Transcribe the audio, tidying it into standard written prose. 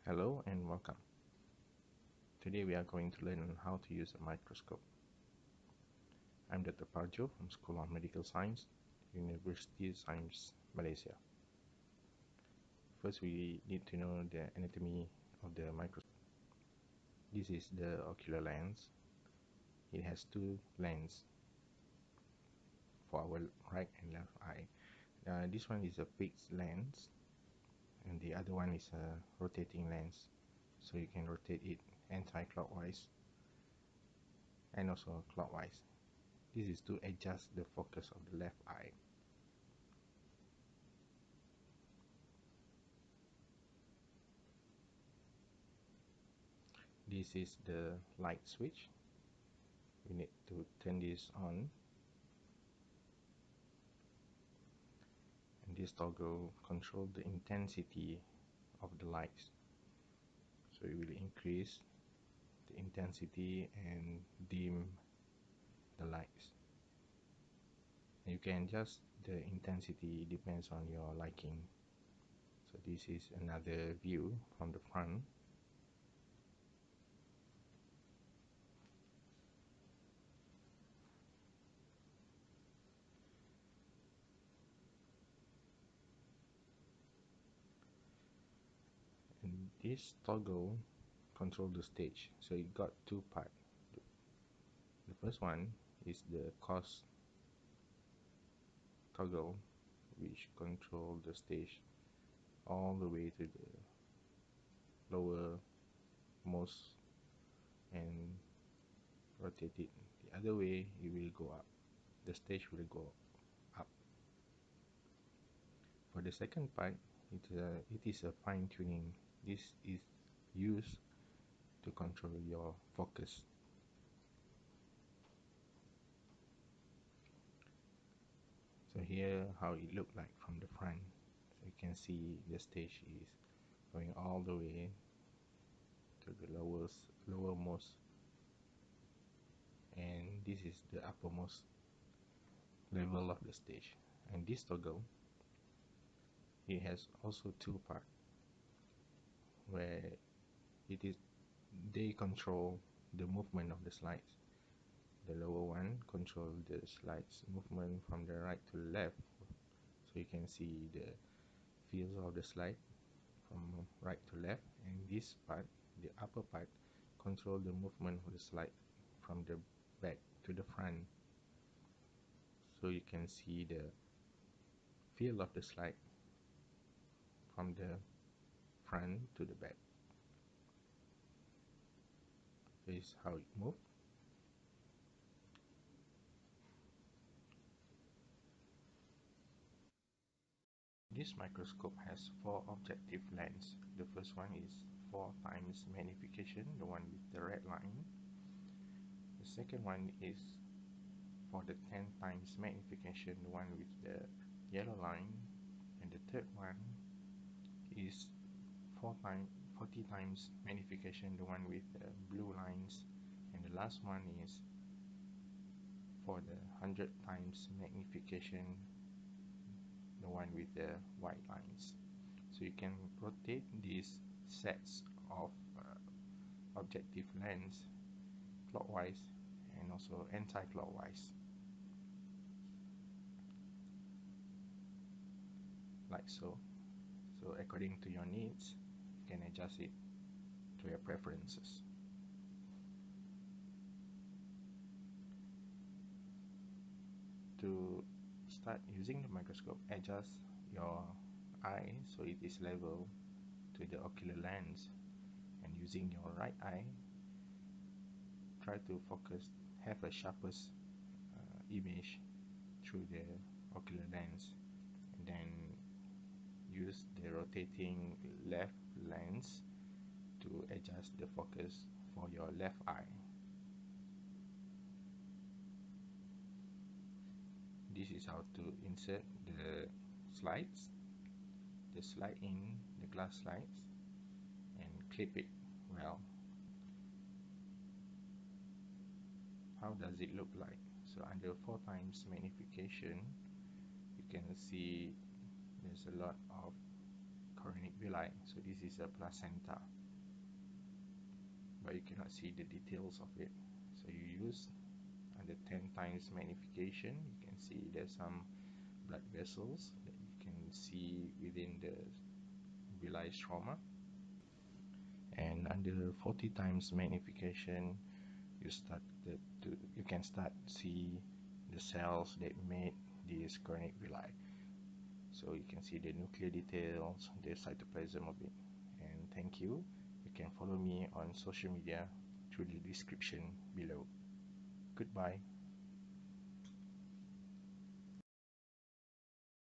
Hello and welcome. Today we are going to learn how to use a microscope. I'm Dr. Parjo from School of Medical Science, University of Science, Malaysia. First we need to know the anatomy of the microscope. This is the ocular lens. It has two lenses for our right and left eye. This one is a fixed lens and the other one is a rotating lens. So you can rotate it anti-clockwise and also clockwise. This is to adjust the focus of the left eye. This is the light switch. We need to turn this on, and this toggle controls the intensity of the lights. So it will increase the intensity and dim the lights. And you can adjust the intensity, depends on your liking. So this is another view from the front. And this toggle control the stage. So it got two parts. The first one is the cos toggle, which control the stage all the way to the lower most and rotate it the other way. It will go up, the stage will go up. For the second part, it is a fine-tuning. This is used to control your focus. So here how it look like from the front. So you can see the stage is going all the way to the lowermost, and this is the uppermost level of the stage. And this toggle, it has also two parts where they control the movement of the slides. The lower one control the slides movement from the right to left, so you can see the fields of the slide from right to left, and this part, the upper part, control the movement of the slide from the back to the front, so you can see the field of the slide from the front to the back. This is how it moves. This microscope has 4 objective lenses. The first one is 4 times magnification, the one with the red line. The second one is for the 10 times magnification, the one with the yellow line. And the third one is 40 times magnification, the one with the blue lines. And the last one is for the 100 times magnification, the one with the white lines. So you can rotate these sets of objective lens clockwise and also anti-clockwise, like so. So according to your needs, you can adjust it to your preferences. To start using the microscope, adjust your eye so it is level to the ocular lens, and using your right eye, try to focus, have a sharpest image through the ocular lens, and then use the rotating left lens to adjust the focus for your left eye. This is how to insert the slides, the slide in the glass slides, and clip it well. How does it look like? So under 4 times magnification, you can see there's a lot of chorionic villi. So this is a placenta, but you cannot see the details of it. So you use under 10 times magnification, you can see there's some blood vessels that you can see within the villi stroma. And under 40 times magnification, you can start see the cells that made this chorionic villi. So you can see the nuclear details, the cytoplasm of it. And thank you. You can follow me on social media through the description below. Goodbye.